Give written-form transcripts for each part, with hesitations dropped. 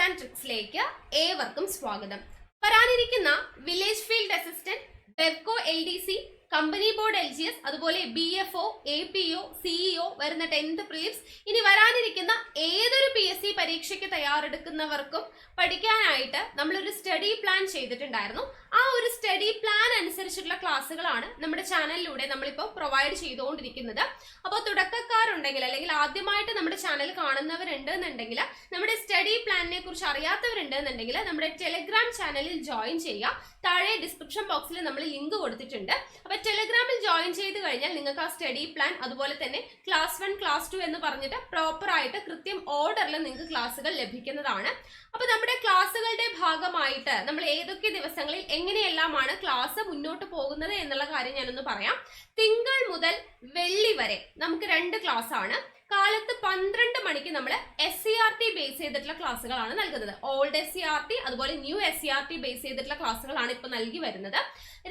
And ട്രിക്സിലേക്ക് ഏവർക്കും സ്വാഗതം. വരാനിരിക്കുന്ന village field assistant, Bevco LDC, company board LGS, അതുപോലെ BFO, APO, CEO വരുന്ന 10th പ്രിലിംസ്, ഇനി വരാനിരിക്കുന്ന ഏതൊരു PSC പരീക്ഷയ്ക്ക് തയ്യാറെടുക്കുന്നവർക്കും പഠിക്കാനായിട്ട് നമ്മളൊരു സ്റ്റഡി പ്ലാൻ ചെയ്തിട്ടുണ്ടായിരുന്നു. ആ ഒരു സ്റ്റഡി പ്ലാൻ അനുസരിച്ചുള്ള ക്ലാസ്സുകളാണ് നമ്മുടെ ചാനലിലൂടെ നമ്മളിപ്പോൾ പ്രൊവൈഡ് ചെയ്തുകൊണ്ടിരിക്കുന്നത്. അപ്പോൾ തുടക്കക്കാരുണ്ടെങ്കിൽ അല്ലെങ്കിൽ ആദ്യമായിട്ട് നമ്മുടെ ചാനൽ കാണുന്നവരുണ്ട് എന്നുണ്ടെങ്കിൽ, നമ്മുടെ സ്റ്റഡി പ്ലാനിനെ കുറിച്ച് അറിയാത്തവരുണ്ട് എന്നുണ്ടെങ്കിൽ നമ്മുടെ ടെലഗ്രാം ചാനലിൽ ജോയിൻ ചെയ്യുക. താഴെ ഡിസ്ക്രിപ്ഷൻ ബോക്സിൽ നമ്മൾ ലിങ്ക് കൊടുത്തിട്ടുണ്ട്. അപ്പോൾ ടെലഗ്രാമിൽ ജോയിൻ ചെയ്ത് കഴിഞ്ഞാൽ നിങ്ങൾക്ക് ആ സ്റ്റഡി പ്ലാൻ, അതുപോലെ തന്നെ ക്ലാസ് 1, ക്ലാസ് 2 എന്ന് പറഞ്ഞിട്ട് പ്രോപ്പർ ആയിട്ട് കൃത്യം ഓർഡറിൽ നിങ്ങൾക്ക് ക്ലാസ്സുകൾ ലഭിക്കുന്നതാണ്. അപ്പോൾ നമ്മുടെ ക്ലാസ്സുകളുടെ ഭാഗമായിട്ട് നമ്മൾ ഏതൊക്കെ ദിവസങ്ങളിൽ എങ്ങനെയെല്ലാമാണ് ക്ലാസ് മുന്നോട്ട് പോകുന്നത് എന്നുള്ള കാര്യം ഞാനൊന്ന് പറയാം. തിങ്കൾ മുതൽ വെള്ളി വരെ നമുക്ക് 2 ക്ലാസ് ആണ്. കാലത്ത് 12 മണിക്ക് നമ്മൾ SCRT ബേസ് ചെയ്തിട്ടുള്ള ക്ലാസ്സുകളാണ് നൽകുന്നത്. ഓൾഡ് SCRT അതുപോലെ ന്യൂ SCRT ബേസ് ചെയ്തിട്ടുള്ള ക്ലാസ്സുകളാണ് ഇപ്പോൾ നൽകി വരുന്നത്.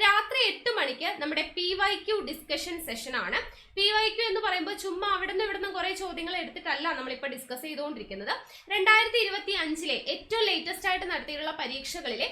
രാത്രി 8 മണിക്ക് നമ്മുടെ PYQ ഡിസ്കഷൻ സെഷൻ ആണ്. PYQ എന്ന് പറയുമ്പോൾ ചുമ്മാ അവിടെ നിന്ന് കുറെ ചോദ്യങ്ങൾ എടുത്തിട്ടല്ല നമ്മളിപ്പോൾ ഡിസ്കസ് ചെയ്തുകൊണ്ടിരിക്കുന്നത്. 2025 ഏറ്റവും ലേറ്റസ്റ്റ് ആയിട്ട് നടത്തിയിട്ടുള്ള പരീക്ഷകളിലെ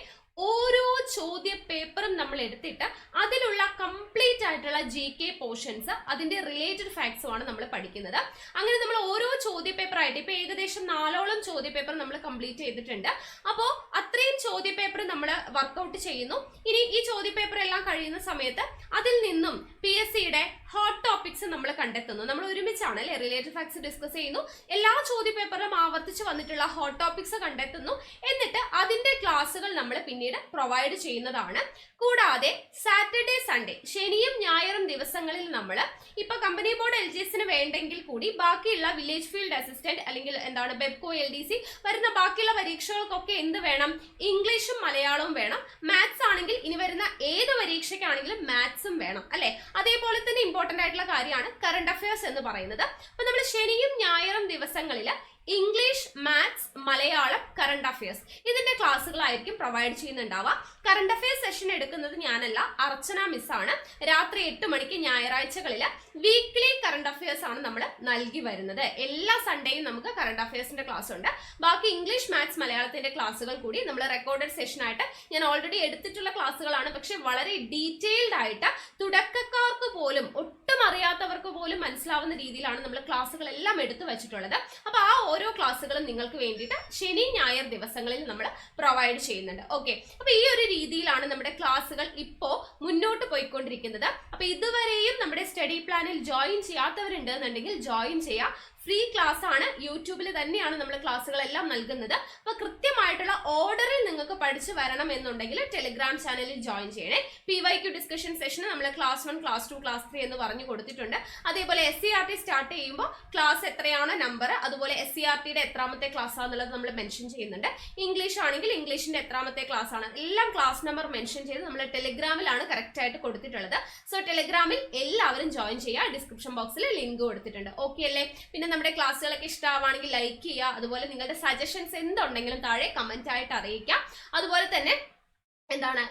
ഓരോ ചോദ്യ പേപ്പറും നമ്മൾ എടുത്തിട്ട് അതിലുള്ള കംപ്ലീറ്റ് ആയിട്ടുള്ള GK പോർഷൻസ്, അതിന്റെ റിലേറ്റഡ് ഫാക്ട്സും ആണ് നമ്മൾ പഠിക്കുന്നത്. അങ്ങനെ നമ്മൾ ഓരോ ചോദ്യ പേപ്പർ ആയിട്ട് ഇപ്പൊ ഏകദേശം 4ഓളം ചോദ്യ പേപ്പർ നമ്മൾ കംപ്ലീറ്റ് ചെയ്തിട്ടുണ്ട്. അപ്പോൾ അത്രയും ചോദ്യ പേപ്പർ നമ്മൾ വർക്ക്ഔട്ട് ചെയ്യുന്നു. ഇനി ഈ ചോദ്യ പേപ്പർ എല്ലാം കഴിയുന്ന സമയത്ത് അതിൽ നിന്നും PSCയുടെ ഹോട്ട് ടോപ്പിക്സ് നമ്മൾ കണ്ടെത്തുന്നു. നമ്മൾ ഒരുമിച്ചാണ് അല്ലെ റിലേറ്റഡ് ഫാക്ട്സ് ഡിസ്കസ് ചെയ്യുന്നു. എല്ലാ ചോദ്യ പേപ്പറിലും ആവർത്തിച്ച് വന്നിട്ടുള്ള ഹോട്ട് ടോപ്പിക്സ് കണ്ടെത്തുന്നു. എന്നിട്ട് അതിന്റെ ക്ലാസ്സുകൾ നമ്മൾ പിന്നീട് പ്രൊവൈഡ് ചെയ്യുന്നതാണ്. കൂടാതെ സാറ്റർഡേ, സൺഡേ, ശനിയും ഞായറും ദിവസങ്ങളിൽ നമ്മൾ ഇപ്പൊ കമ്പനി ബോർഡ് LGSന് വേണ്ടെങ്കിൽ കൂടി ബാക്കിയുള്ള വില്ലേജ് ഫീൽഡ് അസിസ്റ്റന്റ് അല്ലെങ്കിൽ ബെവ്കോ LDC വരുന്ന ബാക്കിയുള്ള പരീക്ഷകൾക്കൊക്കെ എന്ത് വേണം? ഇംഗ്ലീഷും മലയാളവും വേണം. മാത്സ് ആണെങ്കിൽ ഇനി വരുന്ന ഏത് പരീക്ഷയ്ക്കാണെങ്കിലും മാത്സും വേണം അല്ലെ. അതേപോലെ തന്നെ ഇമ്പോർട്ടന്റ് ആയിട്ടുള്ള കാര്യമാണ് കറണ്ട് അഫയേഴ്സ് എന്ന് പറയുന്നത്. അപ്പൊ നമ്മൾ ശനിയും ഞായറും ദിവസങ്ങളിൽ English, maths, Malayalam, current affairs ഇതിന്റെ ക്ലാസ്സുകളായിരിക്കും പ്രൊവൈഡ് ചെയ്യുന്നുണ്ടാവുക. കറണ്ട് അഫയേഴ്സ് സെഷൻ എടുക്കുന്നത് ഞാനല്ല, അർച്ചന മിസ്സാണ്. രാത്രി 8 മണിക്ക് ഞായറാഴ്ചകളിൽ വീക്ക്ലി കറണ്ട് അഫയേഴ്സ് ആണ് നമ്മൾ നൽകി വരുന്നത്. എല്ലാ സൺഡേയും നമുക്ക് കറണ്ട് അഫയേഴ്സിന്റെ ക്ലാസ് ഉണ്ട്. ബാക്കി ഇംഗ്ലീഷ്, മാത്സ്, മലയാളത്തിന്റെ ക്ലാസ്സുകൾ കൂടി നമ്മൾ റെക്കോർഡഡ് സെഷനായിട്ട് ഞാൻ ഓൾറെഡി എടുത്തിട്ടുള്ള ക്ലാസ്സുകളാണ്. പക്ഷെ വളരെ ഡീറ്റെയിൽഡ് ആയിട്ട് തുടക്കക്കാർക്ക് പോലും, ഒട്ടും അറിയാത്തവർക്ക് പോലും മനസ്സിലാവുന്ന രീതിയിലാണ് നമ്മൾ ക്ലാസ്സുകളെല്ലാം എടുത്തു വെച്ചിട്ടുള്ളത്. അപ്പൊ ആ ഓരോ ക്ലാസ്സുകളും നിങ്ങൾക്ക് വേണ്ടിയിട്ട് ശനി, ഞായർ ദിവസങ്ങളിൽ നമ്മൾ പ്രൊവൈഡ് ചെയ്യുന്നുണ്ട്. ഓക്കെ, അപ്പൊ ഈ ഒരു രീതിയിലാണ് നമ്മുടെ ക്ലാസ്സുകൾ ഇപ്പോ മുന്നോട്ട് പോയിക്കൊണ്ടിരിക്കുന്നത്. അപ്പൊ ഇതുവരെയും നമ്മുടെ സ്റ്റഡി പ്ലാനിൽ ജോയിൻ ചെയ്യാത്തവരുണ്ട് എന്നുണ്ടെങ്കിൽ ജോയിൻ ചെയ്യാം. ഫ്രീ ക്ലാസ് ആണ്. യൂട്യൂബിൽ തന്നെയാണ് നമ്മൾ ക്ലാസ്സുകളെല്ലാം നൽകുന്നത്. അപ്പൊ കൃത്യമായിട്ടുള്ള ഓർഡറിൽ നിങ്ങൾക്ക് പഠിച്ചു വരണം എന്നുണ്ടെങ്കിൽ ടെലിഗ്രാം ചാനലിൽ ജോയിൻ ചെയ്യണേ. PYQ ഡിസ്കഷൻ സെഷൻ നമ്മൾ ക്ലാസ് 1, ക്ലാസ് 2, ക്ലാസ് 3 എന്ന് പറഞ്ഞു കൊടുത്തിട്ടുണ്ട്. അതേപോലെ SCRT സ്റ്റാർട്ട് ചെയ്യുമ്പോൾ ക്ലാസ് എത്രയാണ് നമ്പർ, അതുപോലെ SCRTയുടെ എത്രാമത്തെ ക്ലാസ് ആണെന്നുള്ളത് നമ്മൾ മെൻഷൻ ചെയ്യുന്നുണ്ട്. ഇംഗ്ലീഷ് ആണെങ്കിൽ ഇംഗ്ലീഷിന്റെ എത്രാമത്തെ ക്ലാസ് ആണ്, എല്ലാം ക്ലാസ് നമ്പർ മെൻഷൻ ചെയ്ത് നമ്മൾ ടെലിഗ്രാമിലാണ് കറക്റ്റ് ആയിട്ട് കൊടുത്തിട്ടുള്ളത്. സോ ടെലിഗ്രാമിൽ എല്ലാവരും ജോയിൻ ചെയ്യുക. ഡിസ്ക്രിപ്ഷൻ ബോക്സിൽ ലിങ്ക് കൊടുത്തിട്ടുണ്ട്. ഓക്കെ അല്ലേ? പിന്നെ നമ്മുടെ ക്ലാസ്സുകളൊക്കെ ഇഷ്ടമാണെങ്കിൽ ലൈക്ക് ചെയ്യുക. അതുപോലെ നിങ്ങളുടെ സജഷൻസ് എന്തുണ്ടെങ്കിലും താഴെ കമന്റ് ആയിട്ട് അറിയിക്കാം. അതുപോലെ തന്നെ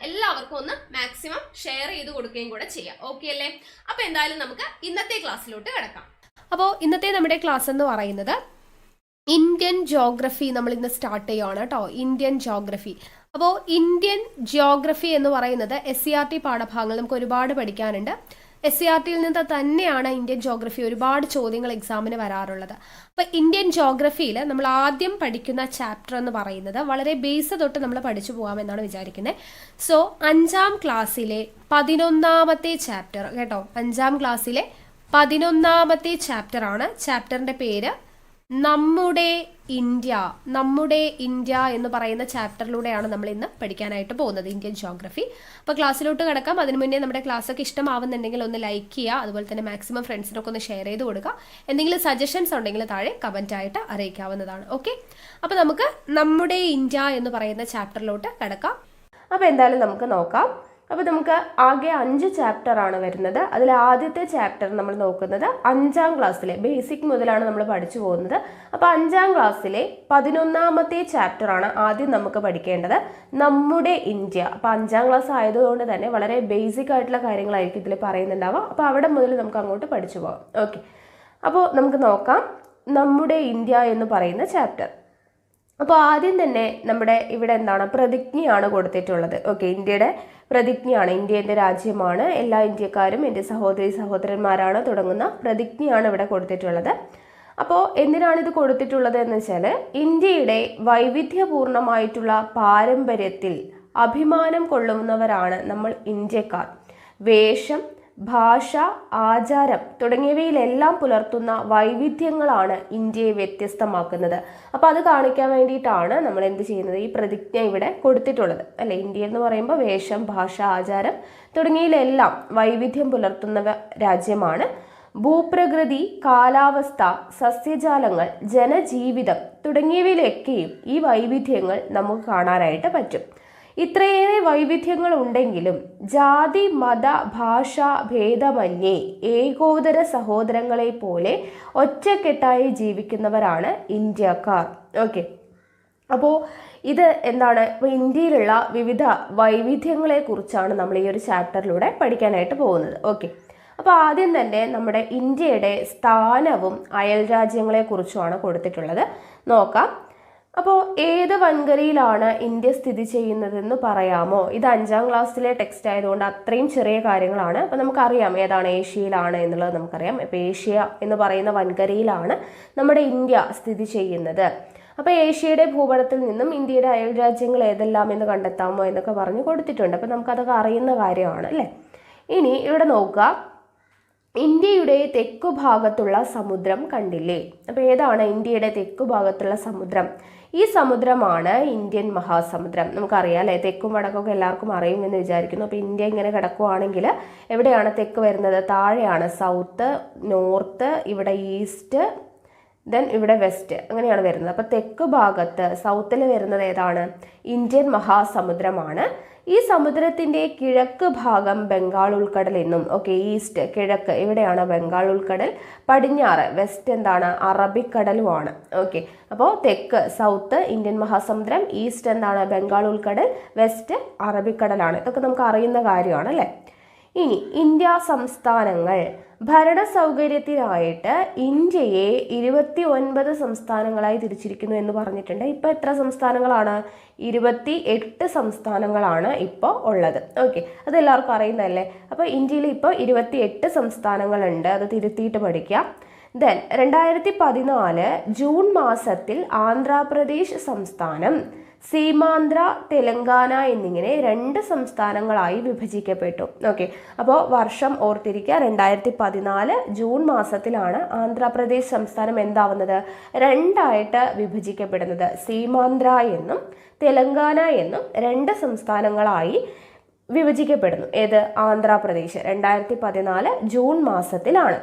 എല്ലാവർക്കും ഒന്ന് മാക്സിമം ഷെയർ ചെയ്ത് കൊടുക്കുകയും കൂടെ ചെയ്യാം. ഓക്കെ അല്ലേ? അപ്പൊ എന്തായാലും നമുക്ക് ഇന്നത്തെ ക്ലാസ്സിലോട്ട് കിടക്കാം. അപ്പോൾ ഇന്നത്തെ നമ്മുടെ ക്ലാസ് എന്ന് പറയുന്നത് ഇന്ത്യൻ ജോഗ്രഫി നമ്മൾ ഇന്ന് സ്റ്റാർട്ട് ചെയ്യുകയാണ് കേട്ടോ. Indian geography. അപ്പോൾ ഇന്ത്യൻ ജോഗ്രഫി എന്ന് പറയുന്നത് SCRT പാഠഭാഗങ്ങൾ നമുക്ക് ഒരുപാട് പഠിക്കാനുണ്ട്. SCRTയിൽ നിന്ന് തന്നെയാണ് ഇന്ത്യൻ ജോഗ്രഫി ഒരുപാട് ചോദ്യങ്ങൾ എക്സാമിന് വരാറുള്ളത്. അപ്പോൾ ഇന്ത്യൻ ജോഗ്രഫിയിൽ നമ്മൾ ആദ്യം പഠിക്കുന്ന ചാപ്റ്റർ എന്ന് പറയുന്നത് വളരെ ബേസ് തൊട്ട് നമ്മൾ പഠിച്ചു പോകാമെന്നാണ് വിചാരിക്കുന്നത്. സോ 5ാം ക്ലാസ്സിലെ 11ാമത്തെ ചാപ്റ്റർ കേട്ടോ. 5ാം ക്ലാസ്സിലെ 11ാമത്തെ ചാപ്റ്റർ ആണ്. ചാപ്റ്ററിൻ്റെ പേര് നമ്മുടെ ഇന്ത്യ. നമ്മുടെ ഇന്ത്യ എന്ന് പറയുന്ന ചാപ്റ്ററിലൂടെയാണ് നമ്മൾ ഇന്ന് പഠിക്കാനായിട്ട് പോകുന്നത്, ഇന്ത്യൻ ജോഗ്രഫി. അപ്പോൾ ക്ലാസ്സിലോട്ട് കിടക്കാം. അതിന് മുന്നേ നമ്മുടെ ക്ലാസ്സൊക്കെ ഇഷ്ടമാവുന്നുണ്ടെങ്കിൽ ഒന്ന് ലൈക്ക് ചെയ്യുക. അതുപോലെ തന്നെ മാക്സിമം ഫ്രണ്ട്സിനൊക്കെ ഒന്ന് ഷെയർ ചെയ്ത് കൊടുക്കുക. എന്തെങ്കിലും സജഷൻസ് ഉണ്ടെങ്കിൽ താഴെ കമൻ്റ് ആയിട്ട് അറിയിക്കാവുന്നതാണ്. ഓക്കെ, അപ്പോൾ നമുക്ക് നമ്മുടെ ഇന്ത്യ എന്ന് പറയുന്ന ചാപ്റ്ററിലോട്ട് കിടക്കാം. അപ്പോൾ എന്തായാലും നമുക്ക് നോക്കാം. അപ്പോൾ നമുക്ക് ആകെ 5 ചാപ്റ്റർ ആണ് വരുന്നത്. അതിൽ ആദ്യത്തെ ചാപ്റ്റർ നമ്മൾ നോക്കുന്നത് 5ാം ക്ലാസ്സിലെ ബേസിക് മുതലാണ് നമ്മൾ പഠിച്ചു പോകുന്നത്. അപ്പോൾ 5ാം ക്ലാസ്സിലെ 11ാമത്തെ ചാപ്റ്റർ ആണ് ആദ്യം നമുക്ക് പഠിക്കേണ്ടത്, നമ്മുടെ ഇന്ത്യ. അപ്പോൾ 5ാം ക്ലാസ് ആയതുകൊണ്ട് തന്നെ വളരെ ബേസിക് ആയിട്ടുള്ള കാര്യങ്ങളായിരിക്കും ഇതിൽ പറയുന്നുണ്ടാവുക. അപ്പോൾ അവിടെ മുതൽ നമുക്ക് അങ്ങോട്ട് പഠിച്ചു പോകാം. ഓക്കെ, അപ്പോൾ നമുക്ക് നോക്കാം നമ്മുടെ ഇന്ത്യ എന്ന് പറയുന്ന ചാപ്റ്റർ. അപ്പോൾ ആദ്യം തന്നെ നമ്മുടെ ഇവിടെ എന്താണ് പ്രതിജ്ഞയാണ് കൊടുത്തിട്ടുള്ളത്. ഓക്കെ, ഇന്ത്യയുടെ പ്രതിജ്ഞയാണ്. ഇന്ത്യ എൻ്റെ രാജ്യമാണ്, എല്ലാ ഇന്ത്യക്കാരും എൻ്റെ സഹോദരി സഹോദരന്മാരാണ് തുടങ്ങുന്ന പ്രതിജ്ഞയാണ് ഇവിടെ കൊടുത്തിട്ടുള്ളത്. അപ്പോൾ എന്തിനാണ് ഇത് കൊടുത്തിട്ടുള്ളത് എന്ന് വെച്ചാൽ ഇന്ത്യയുടെ വൈവിധ്യപൂർണമായിട്ടുള്ള പാരമ്പര്യത്തിൽ അഭിമാനം കൊള്ളുന്നവരാണ് നമ്മൾ ഇന്ത്യക്കാർ. വേഷം, ഭാഷ, ആചാരം തുടങ്ങിയവയിലെല്ലാം പുലർത്തുന്ന വൈവിധ്യങ്ങളാണ് ഇന്ത്യയെ വ്യത്യസ്തമാക്കുന്നത്. അപ്പോൾ അത് കാണിക്കാൻ വേണ്ടിയിട്ടാണ് നമ്മൾ എന്ത് ചെയ്യുന്നത്, ഈ പ്രതിജ്ഞ ഇവിടെ കൊടുത്തിട്ടുള്ളത് അല്ലെ. ഇന്ത്യ എന്ന് പറയുമ്പോൾ വേഷം, ഭാഷ, ആചാരം തുടങ്ങിയതിലെല്ലാം വൈവിധ്യം പുലർത്തുന്ന രാജ്യമാണ്. ഭൂപ്രകൃതി, കാലാവസ്ഥ, സസ്യജാലങ്ങൾ, ജനജീവിതം തുടങ്ങിയവയിലൊക്കെയും ഈ വൈവിധ്യങ്ങൾ നമുക്ക് കാണാനായിട്ട് പറ്റും. ഇത്രയേറെ വൈവിധ്യങ്ങൾ ഉണ്ടെങ്കിലും ജാതി, മത, ഭാഷ ഭേദമന്യേ ഏകോദര സഹോദരങ്ങളെ പോലെ ഒറ്റക്കെട്ടായി ജീവിക്കുന്നവരാണ് ഇന്ത്യക്കാർ. ഓക്കെ, അപ്പോൾ ഇത് എന്താണ്, ഇന്ത്യയിലുള്ള വിവിധ വൈവിധ്യങ്ങളെ കുറിച്ചാണ് നമ്മൾ ഈ ഒരു ചാപ്റ്ററിലൂടെ പഠിക്കാനായിട്ട് പോകുന്നത്. ഓക്കെ, അപ്പോൾ ആദ്യം തന്നെ നമ്മുടെ ഇന്ത്യയുടെ സ്ഥാനവും അയൽ രാജ്യങ്ങളെ കുറിച്ചുമാണ് കൊടുത്തിട്ടുള്ളത്. നോക്കാം. അപ്പോൾ ഏത് വൻകരയിലാണ് ഇന്ത്യ സ്ഥിതി ചെയ്യുന്നതെന്ന് പറയാമോ? ഇത് 5ാം ക്ലാസ്സിലെ ടെക്സ്റ്റ് ആയതുകൊണ്ട് അത്രയും ചെറിയ കാര്യങ്ങളാണ്. അപ്പോൾ നമുക്കറിയാം ഏതാണ്, ഏഷ്യയിലാണ് എന്നുള്ളത് നമുക്കറിയാം. അപ്പോൾ ഏഷ്യ എന്ന് പറയുന്ന വൻകരയിലാണ് നമ്മുടെ ഇന്ത്യ സ്ഥിതി ചെയ്യുന്നത്. അപ്പോൾ ഏഷ്യയുടെ ഭൂപടത്തിൽ നിന്നും ഇന്ത്യയുടെ അയൽ രാജ്യങ്ങൾ ഏതെല്ലാം എന്ന് കണ്ടെത്താമോ എന്നൊക്കെ പറഞ്ഞ് കൊടുത്തിട്ടുണ്ട്. അപ്പോൾ നമുക്കതൊക്കെ അറിയുന്ന കാര്യമാണ് അല്ലേ. ഇനി ഇവിടെ നോക്കുക, ഇന്ത്യയുടെ തെക്കു ഭാഗത്തുള്ള സമുദ്രം കണ്ടില്ലേ? അപ്പോൾ ഏതാണ് ഇന്ത്യയുടെ തെക്കു ഭാഗത്തുള്ള സമുദ്രം? ഈ സമുദ്രമാണ് ഇന്ത്യൻ മഹാസമുദ്രം. നമുക്കറിയാം അല്ലേ, തെക്കും വടക്കൊക്കെ എല്ലാവർക്കും അറിയുമെന്ന് വിചാരിക്കുന്നു. അപ്പോൾ ഇന്ത്യ ഇങ്ങനെ കിടക്കുവാണെങ്കിൽ എവിടെയാണ് തെക്ക് വരുന്നത്? താഴെയാണ് സൗത്ത്, നോർത്ത്, ഇവിടെ ഈസ്റ്റ്, ദെൻ ഇവിടെ വെസ്റ്റ്, അങ്ങനെയാണ് വരുന്നത്. അപ്പോൾ തെക്ക് ഭാഗത്ത് സൗത്തിൽ വരുന്നത് ഏതാണ്? ഇന്ത്യൻ മഹാസമുദ്രമാണ്. ഈ സമുദ്രത്തിൻ്റെ കിഴക്ക് ഭാഗം ബംഗാൾ ഉൾക്കടൽ എന്നും, ഓക്കെ, ഈസ്റ്റ് കിഴക്ക് ഇവിടെയാണ് ബംഗാൾ ഉൾക്കടൽ, പടിഞ്ഞാറ് വെസ്റ്റ് എന്താണ്? അറബിക്കടലുമാണ്. ഓക്കെ, അപ്പോൾ തെക്ക് സൗത്ത് ഇന്ത്യൻ മഹാസമുദ്രം, ഈസ്റ്റ് എന്താണ്? ബംഗാൾ ഉൾക്കടൽ, വെസ്റ്റ് അറബിക്കടലാണ്. ഇതൊക്കെ നമുക്ക് അറിയുന്ന കാര്യമാണ് അല്ലേ. ഇനി ഇന്ത്യ സംസ്ഥാനങ്ങൾ. ഭരണ സൗകര്യത്തിനായിട്ട് ഇന്ത്യയെ 29 സംസ്ഥാനങ്ങളായി തിരിച്ചിരിക്കുന്നു എന്ന് പറഞ്ഞിട്ടുണ്ട്. ഇപ്പോൾ എത്ര സംസ്ഥാനങ്ങളാണ്? 28 സംസ്ഥാനങ്ങളാണ് ഇപ്പോൾ ഉള്ളത്. ഓക്കെ, അതെല്ലാവർക്കും അറിയുന്നതല്ലേ. അപ്പോൾ ഇന്ത്യയിൽ ഇപ്പോൾ 28 സംസ്ഥാനങ്ങളുണ്ട്. അത് തിരുത്തിയിട്ട് പഠിക്കാം. ദെൻ 2014 ജൂൺ മാസത്തിൽ ആന്ധ്രാപ്രദേശ് സംസ്ഥാനം, സീമാന്ധ്ര, തെലങ്കാന എന്നിങ്ങനെ 2 സംസ്ഥാനങ്ങളായി വിഭജിക്കപ്പെട്ടു. ഓക്കെ, അപ്പോൾ വർഷം ഓർത്തിരിക്കുക, 2014 ജൂൺ മാസത്തിലാണ് ആന്ധ്രാപ്രദേശ് സംസ്ഥാനം എന്താവുന്നത്? 2ആയിട്ട് വിഭജിക്കപ്പെടുന്നത്. സീമാന്ധ്ര എന്നും തെലങ്കാന എന്നും 2 സംസ്ഥാനങ്ങളായി വിഭജിക്കപ്പെടുന്നു. ഏത്? ആന്ധ്രാപ്രദേശ് 2014 ജൂൺ മാസത്തിലാണ്.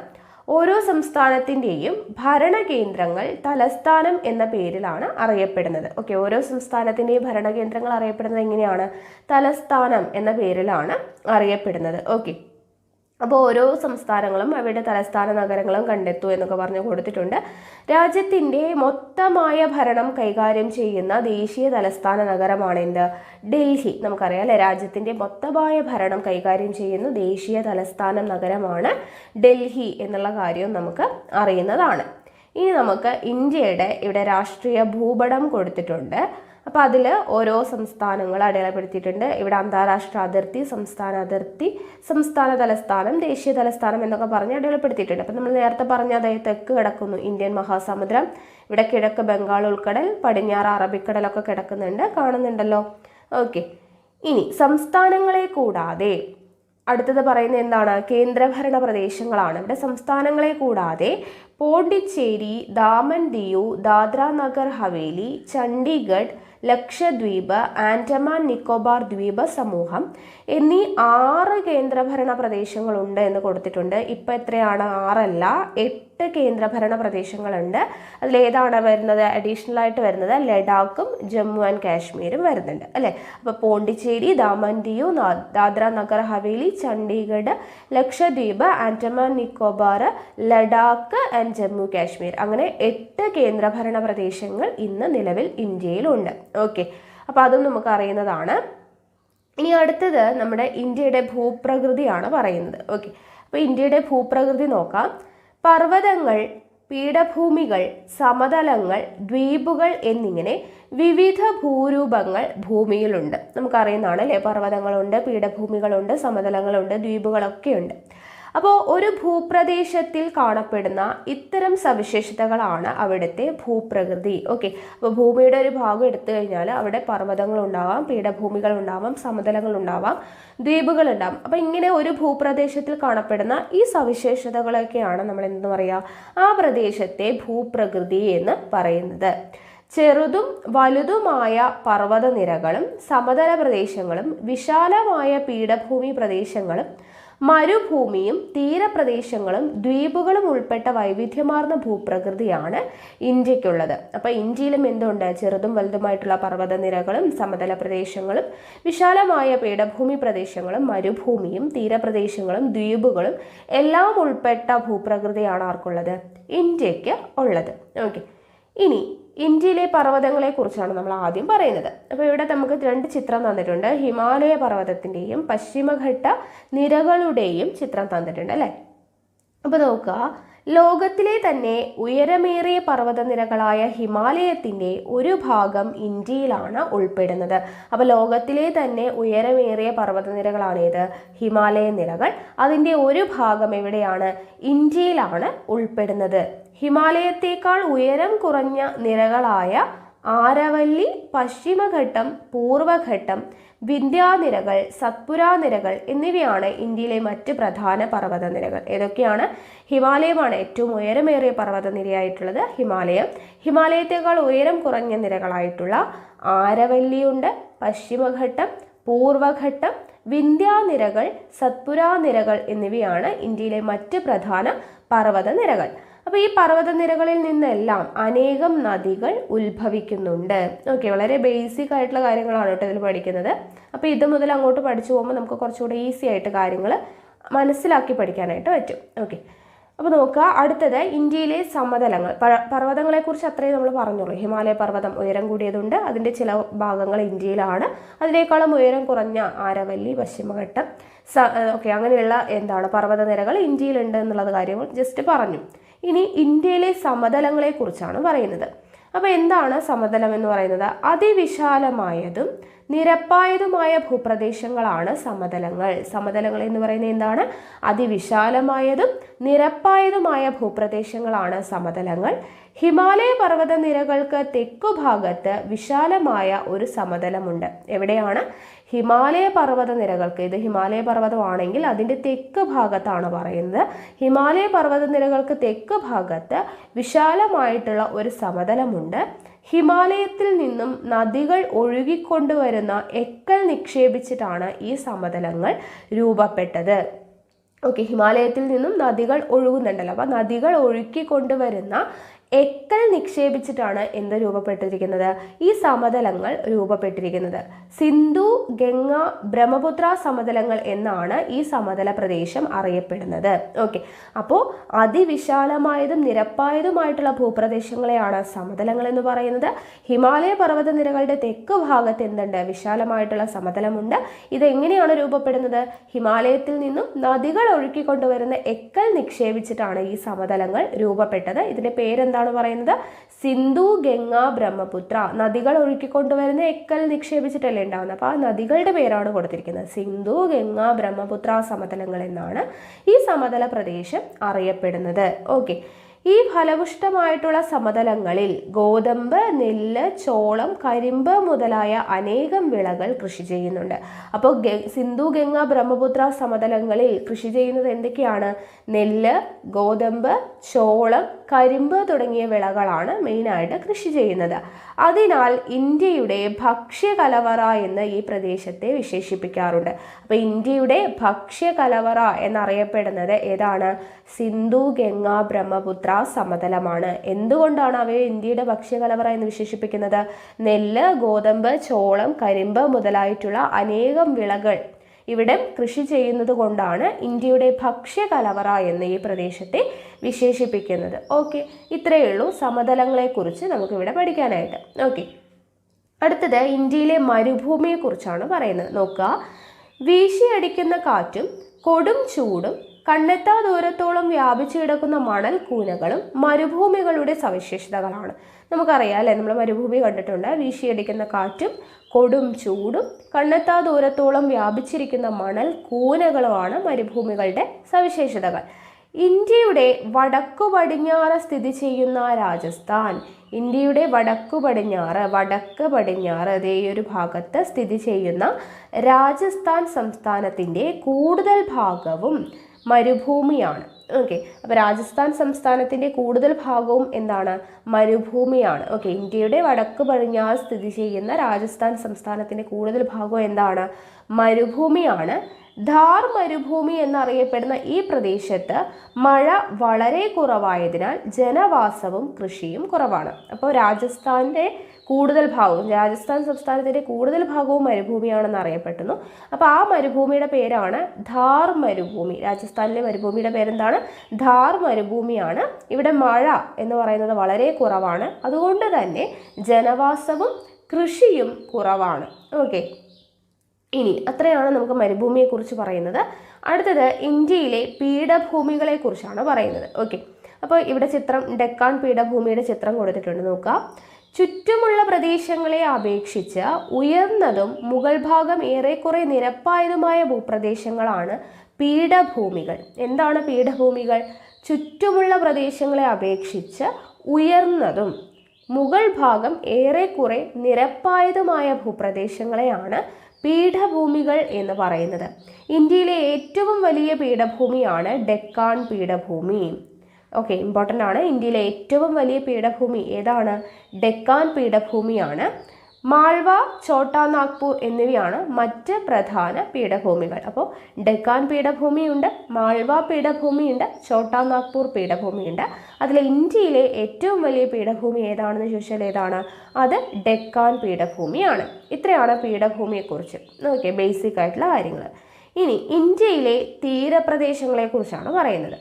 ഓരോ സംസ്ഥാനത്തിൻ്റെയും ഭരണകേന്ദ്രങ്ങൾ തലസ്ഥാനം എന്ന പേരിലാണ് അറിയപ്പെടുന്നത്. ഓക്കെ, ഓരോ സംസ്ഥാനത്തിൻ്റെയും ഭരണകേന്ദ്രങ്ങൾ അറിയപ്പെടുന്നത് എങ്ങനെയാണ്? തലസ്ഥാനം എന്ന പേരിലാണ് അറിയപ്പെടുന്നത്. ഓക്കെ, അപ്പോൾ ഓരോ സംസ്ഥാനങ്ങളും അവയുടെ തലസ്ഥാന നഗരങ്ങളും കണ്ടെത്തൂ എന്നൊക്കെ പറഞ്ഞ് കൊടുത്തിട്ടുണ്ട്. രാജ്യത്തിൻ്റെ മൊത്തമായ ഭരണം കൈകാര്യം ചെയ്യുന്ന ദേശീയ തലസ്ഥാന നഗരമാണ് എന്ത്? ഡൽഹി. നമുക്കറിയാം അല്ലേ, രാജ്യത്തിൻ്റെ മൊത്തമായ ഭരണം കൈകാര്യം ചെയ്യുന്ന ദേശീയ തലസ്ഥാന നഗരമാണ് ഡൽഹി എന്നുള്ള കാര്യവും നമുക്ക് അറിയുന്നതാണ്. ഇനി നമുക്ക് ഇന്ത്യയുടെ ഇവിടെ രാഷ്ട്രീയ ഭൂപടം കൊടുത്തിട്ടുണ്ട്. അപ്പോൾ അതിൽ ഓരോ സംസ്ഥാനങ്ങൾ അടയാളപ്പെടുത്തിയിട്ടുണ്ട്. ഇവിടെ അന്താരാഷ്ട്ര അതിർത്തി, സംസ്ഥാന അതിർത്തി, സംസ്ഥാന തലസ്ഥാനം, ദേശീയ തലസ്ഥാനം എന്നൊക്കെ പറഞ്ഞ് അടയാളപ്പെടുത്തിയിട്ടുണ്ട്. അപ്പം നമ്മൾ നേരത്തെ പറഞ്ഞ അതായത് തെക്ക് കിടക്കുന്നു ഇന്ത്യൻ മഹാസമുദ്രം, ഇവിടെ കിഴക്ക് ബംഗാൾ ഉൾക്കടൽ, പടിഞ്ഞാറ് അറബിക്കടലൊക്കെ കിടക്കുന്നുണ്ട്, കാണുന്നുണ്ടല്ലോ. ഓക്കെ, ഇനി സംസ്ഥാനങ്ങളെ കൂടാതെ അടുത്തത് പറയുന്നത് എന്താണ്? കേന്ദ്രഭരണ പ്രദേശങ്ങളാണ്. ഇവിടെ സംസ്ഥാനങ്ങളെ കൂടാതെ പോണ്ടിച്ചേരി, ദാമൻ ദിയു, ദാദ്ര നഗർ ഹവേലി, ചണ്ഡീഗഡ്, ലക്ഷദ്വീപ്, ആൻഡമാൻ നിക്കോബാർ ദ്വീപ സമൂഹം എന്നീ 6 കേന്ദ്രഭരണ പ്രദേശങ്ങളുണ്ട് എന്ന് കൊടുത്തിട്ടുണ്ട്. ഇപ്പം എത്രയാണ്? 6 അല്ല, 8 കേന്ദ്രഭരണ പ്രദേശങ്ങളുണ്ട്. അതിലേതാണ് വരുന്നത്? അഡീഷണൽ ആയിട്ട് വരുന്നത് ലഡാക്കും ജമ്മു ആൻഡ് കാശ്മീരും വരുന്നുണ്ട് അല്ലേ. അപ്പോൾ പോണ്ടിച്ചേരി, ദാമൻ ദിയു, ദാദ്ര നഗർ ഹവേലി, ചണ്ഡീഗഡ്, ലക്ഷദ്വീപ്, ആൻഡമാൻ നിക്കോബാർ, ലഡാക്ക് ആൻഡ് ജമ്മു കാശ്മീർ, അങ്ങനെ 8 കേന്ദ്രഭരണ പ്രദേശങ്ങൾ ഇന്ന് നിലവിൽ ഇന്ത്യയിലുണ്ട്. ഓക്കെ, അപ്പോൾ അതും നമുക്ക് അറിയുന്നതാണ്. ഇനി അടുത്തത് നമ്മുടെ ഇന്ത്യയുടെ ഭൂപ്രകൃതിയാണ് പറയുന്നത്. ഓക്കെ, അപ്പോൾ ഇന്ത്യയുടെ ഭൂപ്രകൃതി നോക്കാം. പർവ്വതങ്ങൾ, പീഠഭൂമികൾ, സമതലങ്ങൾ, ദ്വീപുകൾ എന്നിങ്ങനെ വിവിധ ഭൂരൂപങ്ങൾ ഭൂമിയിലുണ്ട്. നമുക്കറിയുന്നതാണ് അല്ലേ, പർവ്വതങ്ങളുണ്ട്, പീഠഭൂമികളുണ്ട്, സമതലങ്ങളുണ്ട്, ദ്വീപുകളൊക്കെയുണ്ട്. അപ്പോൾ ഒരു ഭൂപ്രദേശത്തിൽ കാണപ്പെടുന്ന ഇത്തരം സവിശേഷതകളാണ് അവിടുത്തെ ഭൂപ്രകൃതി. ഓക്കെ, അപ്പോൾ ഭൂമിയുടെ ഒരു ഭാഗം എടുത്തു കഴിഞ്ഞാൽ അവിടെ പർവ്വതങ്ങൾ ഉണ്ടാവാം, പീഠഭൂമികൾ ഉണ്ടാവാം, സമതലങ്ങൾ ഉണ്ടാവാം, ദ്വീപുകൾ ഉണ്ടാവാം. അപ്പോൾ ഇങ്ങനെ ഒരു ഭൂപ്രദേശത്തിൽ കാണപ്പെടുന്ന ഈ സവിശേഷതകളൊക്കെയാണ് നമ്മൾ എന്ത് പറയുക, ആ പ്രദേശത്തെ ഭൂപ്രകൃതി എന്ന് പറയുന്നത്. ചെറുതും വലുതുമായ പർവ്വതനിരകളും സമതല പ്രദേശങ്ങളും വിശാലമായ പീഠഭൂമി പ്രദേശങ്ങളും മരുഭൂമിയും തീരപ്രദേശങ്ങളും ദ്വീപുകളും ഉൾപ്പെട്ട വൈവിധ്യമാർന്ന ഭൂപ്രകൃതിയാണ് ഇന്ത്യക്കുള്ളത്. അപ്പോൾ ഇന്ത്യയിലും എന്തുണ്ട്, ചെറുതും വലുതുമായിട്ടുള്ള പർവ്വതനിരകളും സമതല പ്രദേശങ്ങളും വിശാലമായ പീഠഭൂമി പ്രദേശങ്ങളും മരുഭൂമിയും തീരപ്രദേശങ്ങളും ദ്വീപുകളും എല്ലാം ഉൾപ്പെട്ട ഭൂപ്രകൃതിയാണ് ആർക്കുള്ളത്, ഇന്ത്യക്ക് ഉള്ളത്. ഓക്കെ, ഇനി ഇന്ത്യയിലെ പർവ്വതങ്ങളെ കുറിച്ചാണ് നമ്മൾ ആദ്യം പറയുന്നത്. അപ്പോൾ ഇവിടെ നമുക്ക് 2 ചിത്രം തന്നിട്ടുണ്ട്. ഹിമാലയ പർവ്വതത്തിൻ്റെയും പശ്ചിമഘട്ട നിരകളുടെയും ചിത്രം തന്നിട്ടുണ്ട് അല്ലേ. അപ്പോൾ നോക്കുക, ലോകത്തിലെ തന്നെ ഉയരമേറിയ പർവ്വതനിരകളായ ഹിമാലയത്തിൻ്റെ ഒരു ഭാഗം ഇന്ത്യയിലാണ് ഉൾപ്പെടുന്നത്. അപ്പോൾ ലോകത്തിലെ തന്നെ ഉയരമേറിയ പർവ്വതനിരകളാണേത്, ഹിമാലയ നിരകൾ. അതിൻ്റെ ഒരു ഭാഗം എവിടെയാണ്, ഇന്ത്യയിലാണ് ഉൾപ്പെടുന്നത്. ഹിമാലയത്തേക്കാൾ ഉയരം കുറഞ്ഞ നിരകളായ ആരവല്ലി, പശ്ചിമഘട്ടം, പൂർവഘട്ടം, വിന്ധ്യാനിരകൾ, സത്പുരാ നിരകൾ എന്നിവയാണ് ഇന്ത്യയിലെ മറ്റ് പ്രധാന പർവ്വതനിരകൾ. ഏതൊക്കെയാണ്? ഹിമാലയമാണ് ഏറ്റവും ഉയരമേറിയ പർവ്വതനിരയായിട്ടുള്ളത്, ഹിമാലയം. ഹിമാലയത്തേക്കാൾ ഉയരം കുറഞ്ഞ നിരകളായിട്ടുള്ള ആരവല്ലിയുണ്ട്, പശ്ചിമഘട്ടം, പൂർവഘട്ടം, വിന്ധ്യാനിരകൾ, സത്പുരാ നിരകൾ എന്നിവയാണ് ഇന്ത്യയിലെ മറ്റ് പ്രധാന പർവ്വതനിരകൾ. അപ്പോൾ ഈ പർവ്വതനിരകളിൽ നിന്നെല്ലാം അനേകം നദികൾ ഉത്ഭവിക്കുന്നുണ്ട്. ഓക്കെ, വളരെ ബേസിക് ആയിട്ടുള്ള കാര്യങ്ങളാണ് കേട്ടോ ഇതിൽ പഠിക്കുന്നത്. അപ്പോൾ ഇത് മുതൽ അങ്ങോട്ട് പഠിച്ചു പോകുമ്പോൾ നമുക്ക് കുറച്ചുകൂടെ ഈസി ആയിട്ട് കാര്യങ്ങൾ മനസ്സിലാക്കി പഠിക്കാനായിട്ട് പറ്റും. ഓക്കെ, അപ്പോൾ നോക്കുക, അടുത്തത് ഇന്ത്യയിലെ സമതലങ്ങൾ. പർവ്വതങ്ങളെക്കുറിച്ച് അത്രയും നമ്മൾ പറഞ്ഞോളൂ. ഹിമാലയ പർവ്വതം ഉയരം കൂടിയതുണ്ട്, അതിൻ്റെ ചില ഭാഗങ്ങൾ ഇന്ത്യയിലാണ്. അതിനേക്കാളും ഉയരം കുറഞ്ഞ ആരവല്ലി, പശ്ചിമഘട്ടം, ഓക്കെ, അങ്ങനെയുള്ള പർവ്വതനിരകൾ ഇന്ത്യയിലുണ്ട് എന്നുള്ളത് കാര്യങ്ങൾ ജസ്റ്റ് പറഞ്ഞു. ഇനി ഇന്ത്യയിലെ സമതലങ്ങളെ കുറിച്ചാണ് പറയുന്നത്. അപ്പോൾ എന്താണ് സമതലം എന്ന് പറയുന്നത്? അതിവിശാലമായതും നിരപ്പായതുമായ ഭൂപ്രദേശങ്ങളാണ് സമതലങ്ങൾ. സമതലങ്ങൾ എന്ന് പറയുന്നത് എന്താണ്? അതിവിശാലമായതും നിരപ്പായതുമായ ഭൂപ്രദേശങ്ങളാണ് സമതലങ്ങൾ. ഹിമാലയ പർവ്വത നിരകൾക്ക് തെക്കുഭാഗത്ത് വിശാലമായ ഒരു സമതലമുണ്ട്. എവിടെയാണ്? ഹിമാലയ പർവ്വത നിരകൾക്ക്, ഇത് ഹിമാലയ പർവ്വതമാണെങ്കിൽ അതിൻ്റെ തെക്ക് ഭാഗത്താണ് പറയുന്നത്. ഹിമാലയ പർവ്വത നിരകൾക്ക് തെക്ക് ഭാഗത്ത് വിശാലമായിട്ടുള്ള ഒരു സമതലമുണ്ട്. ഹിമാലയത്തിൽ നിന്നും നദികൾ ഒഴുകിക്കൊണ്ടുവരുന്ന എക്കൽ നിക്ഷേപിച്ചിട്ടാണ് ഈ സമതലങ്ങൾ രൂപപ്പെട്ടത്. ഓക്കെ, ഹിമാലയത്തിൽ നിന്നും നദികൾ ഒഴുകുന്നുണ്ടല്ലോ, അപ്പോൾ നദികൾ ഒഴുക്കിക്കൊണ്ടുവരുന്ന എക്കൽ നിക്ഷേപിച്ചിട്ടാണ് എന്ത് രൂപപ്പെട്ടിരിക്കുന്നത്? ഈ സമതലങ്ങൾ രൂപപ്പെട്ടിരിക്കുന്നത്. സിന്ധു, ഗംഗ, ബ്രഹ്മപുത്ര സമതലങ്ങൾ എന്നാണ് ഈ സമതല പ്രദേശം അറിയപ്പെടുന്നത്. ഓക്കെ, അപ്പോൾ അതിവിശാലമായതും നിരപ്പായതുമായിട്ടുള്ള ഭൂപ്രദേശങ്ങളെയാണ് സമതലങ്ങൾ എന്ന് പറയുന്നത്. ഹിമാലയ പർവ്വത നിരകളുടെ തെക്ക് ഭാഗത്ത് എന്തുണ്ട്? വിശാലമായിട്ടുള്ള സമതലമുണ്ട്. ഇതെങ്ങനെയാണ് രൂപപ്പെടുന്നത്? ഹിമാലയത്തിൽ നിന്നും നദികൾ ഒഴുക്കിക്കൊണ്ടുവരുന്ന എക്കൽ നിക്ഷേപിച്ചിട്ടാണ് ഈ സമതലങ്ങൾ രൂപപ്പെട്ടത്. ഇതിന്റെ പേരെന്താണ് പറയുന്നത്? സിന്ധു, ഗംഗ, ബ്രഹ്മപുത്ര. നദികൾ ഒഴുക്കിക്കൊണ്ടുവരുന്ന എക്കൽ നിക്ഷേപിച്ചിട്ടല്ലേ ഉണ്ടാവുന്നത്. അപ്പോൾ ആ നദികളുടെ പേരാണ് കൊടുത്തിരിക്കുന്നത്. സിന്ധു, ഗംഗ, ബ്രഹ്മപുത്ര സമതലങ്ങൾ എന്നാണ് ഈ സമതല പ്രദേശം അറിയപ്പെടുന്നത്. ഓക്കെ, ഈ ഫലപുഷ്ടമായിട്ടുള്ള സമതലങ്ങളിൽ ഗോതമ്പ്, നെല്ല്, ചോളം, കരിമ്പ് മുതലായ അനേകം വിളകൾ കൃഷി ചെയ്യുന്നുണ്ട്. അപ്പോൾ സിന്ധു, ഗംഗ, ബ്രഹ്മപുത്ര സമതലങ്ങളിൽ കൃഷി ചെയ്യുന്നത് എന്തൊക്കെയാണ്? നെല്ല്, ഗോതമ്പ്, ചോളം, കരിമ്പ് തുടങ്ങിയ വിളകളാണ് മെയിനായിട്ട് കൃഷി ചെയ്യുന്നത്. അതിനാൽ ഇന്ത്യയുടെ ഭക്ഷ്യകലവറ എന്ന് ഈ പ്രദേശത്തെ വിശേഷിപ്പിക്കാറുണ്ട്. അപ്പോൾ ഇന്ത്യയുടെ ഭക്ഷ്യകലവറ എന്നറിയപ്പെടുന്നത് ഏതാണ്? സിന്ധു, ഗംഗ, ബ്രഹ്മപുത്ര സമതലമാണ്. എന്തുകൊണ്ടാണ് അവയെ ഇന്ത്യയുടെ ഭക്ഷ്യകലവറ എന്ന് വിശേഷിപ്പിക്കുന്നത്? നെല്ല്, ഗോതമ്പ്, ചോളം, കരിമ്പ് മുതലായിട്ടുള്ള അനേകം വിളകൾ ഇവിടെ കൃഷി ചെയ്യുന്നത് കൊണ്ടാണ് ഇന്ത്യയുടെ ഭക്ഷ്യകലവറ എന്ന് ഈ പ്രദേശത്തെ വിശേഷിപ്പിക്കുന്നത്. ഓക്കെ, ഇത്രയേ ഉള്ളൂ സമതലങ്ങളെക്കുറിച്ച് നമുക്കിവിടെ പഠിക്കാനായിട്ട്. ഓക്കെ, അടുത്തത് ഇന്ത്യയിലെ മരുഭൂമിയെക്കുറിച്ചാണ് പറയുന്നത്. നോക്കുക, വീശിയടിക്കുന്ന കാറ്റും കൊടും ചൂടും കണ്ണെത്താ ദൂരത്തോളം വ്യാപിച്ചു കിടക്കുന്ന മണൽ കൂനകളും മരുഭൂമികളുടെ സവിശേഷതകളാണ്. നമുക്കറിയാം അല്ലേ, നമ്മൾ മരുഭൂമി കണ്ടിട്ടുണ്ട്. വീശിയടിക്കുന്ന കാറ്റും കൊടും ചൂടും കണ്ണെത്താ ദൂരത്തോളം വ്യാപിച്ചിരിക്കുന്ന മണൽ കൂനകളുമാണ് മരുഭൂമികളുടെ സവിശേഷതകൾ. ഇന്ത്യയുടെ വടക്കു പടിഞ്ഞാറ് സ്ഥിതി ചെയ്യുന്ന രാജസ്ഥാൻ, ഇന്ത്യയുടെ വടക്ക് പടിഞ്ഞാറ് അതേ ഒരു ഭാഗത്ത് സ്ഥിതി ചെയ്യുന്ന രാജസ്ഥാൻ സംസ്ഥാനത്തിൻ്റെ കൂടുതൽ ഭാഗവും മരുഭൂമിയാണ്. ഓക്കെ, അപ്പോൾ രാജസ്ഥാൻ സംസ്ഥാനത്തിൻ്റെ കൂടുതൽ ഭാഗവും എന്താണ്? മരുഭൂമിയാണ്. ഓക്കെ, ഇന്ത്യയുടെ വടക്ക് പടിഞ്ഞാറ് സ്ഥിതി ചെയ്യുന്ന രാജസ്ഥാൻ സംസ്ഥാനത്തിൻ്റെ കൂടുതൽ ഭാഗവും എന്താണ്? മരുഭൂമിയാണ്. ധാർ മരുഭൂമി എന്നറിയപ്പെടുന്ന ഈ പ്രദേശത്ത് മഴ വളരെ കുറവായതിനാൽ ജനവാസവും കൃഷിയും കുറവാണ്. അപ്പോൾ രാജസ്ഥാൻ സംസ്ഥാനത്തിൻ്റെ കൂടുതൽ ഭാഗവും മരുഭൂമിയാണെന്ന് അറിയപ്പെടുന്നു. അപ്പോൾ ആ മരുഭൂമിയുടെ പേരാണ് ധാർ മരുഭൂമി. രാജസ്ഥാനിലെ മരുഭൂമിയുടെ പേരെന്താണ്? ധാർ മരുഭൂമിയാണ്. ഇവിടെ മഴ എന്ന് പറയുന്നത് വളരെ കുറവാണ്, അതുകൊണ്ട് തന്നെ ജനവാസവും കൃഷിയും കുറവാണ്. ഓക്കെ, ഇനി അത്രയാണ് നമുക്ക് മരുഭൂമിയെക്കുറിച്ച് പറയുന്നത്. അടുത്തത് ഇന്ത്യയിലെ പീഠഭൂമികളെ കുറിച്ചാണ് പറയുന്നത്. ഓക്കെ, അപ്പോൾ ഇവിടെ ഡെക്കാൻ പീഠഭൂമിയുടെ ചിത്രം കൊടുത്തിട്ടുണ്ട്, നോക്കാം. ചുറ്റുമുള്ള പ്രദേശങ്ങളെ അപേക്ഷിച്ച് ഉയർന്നതും മുകൾ ഭാഗം ഏറെക്കുറെ നിരപ്പായതുമായ ഭൂപ്രദേശങ്ങളാണ് പീഠഭൂമികൾ. എന്താണ് പീഠഭൂമികൾ? ചുറ്റുമുള്ള പ്രദേശങ്ങളെ അപേക്ഷിച്ച് ഉയർന്നതും മുകൾ ഭാഗം ഏറെക്കുറെ നിരപ്പായതുമായ ഭൂപ്രദേശങ്ങളെയാണ് പീഠഭൂമികൾ എന്ന് പറയുന്നത്. ഇന്ത്യയിലെ ഏറ്റവും വലിയ പീഠഭൂമിയാണ് ഡെക്കാൻ പീഠഭൂമി. ഓക്കെ, ഇമ്പോർട്ടൻ്റ് ആണ്. ഇന്ത്യയിലെ ഏറ്റവും വലിയ പീഠഭൂമി ഏതാണ്? ഡെക്കാൻ പീഠഭൂമിയാണ്. മാൾവ, ഛോട്ടാ നാഗ്പൂർ എന്നിവയാണ് മറ്റ് പ്രധാന പീഠഭൂമികൾ. അപ്പോൾ ഡെക്കാൻ പീഠഭൂമിയുണ്ട്, മാൾവ പീഠഭൂമിയുണ്ട്, ഛോട്ടാ നാഗ്പൂർ പീഠഭൂമിയുണ്ട്. അതിൽ ഇന്ത്യയിലെ ഏറ്റവും വലിയ പീഠഭൂമി ഏതാണെന്ന് ചോദിച്ചാൽ ഏതാണ്? അത് ഡെക്കാൻ പീഠഭൂമിയാണ്. ഇത്രയാണ് പീഠഭൂമിയെക്കുറിച്ച്. ഓക്കെ, ബേസിക് ആയിട്ടുള്ള കാര്യങ്ങൾ. ഇനി ഇന്ത്യയിലെ തീരപ്രദേശങ്ങളെക്കുറിച്ചാണ് പറയുന്നത്.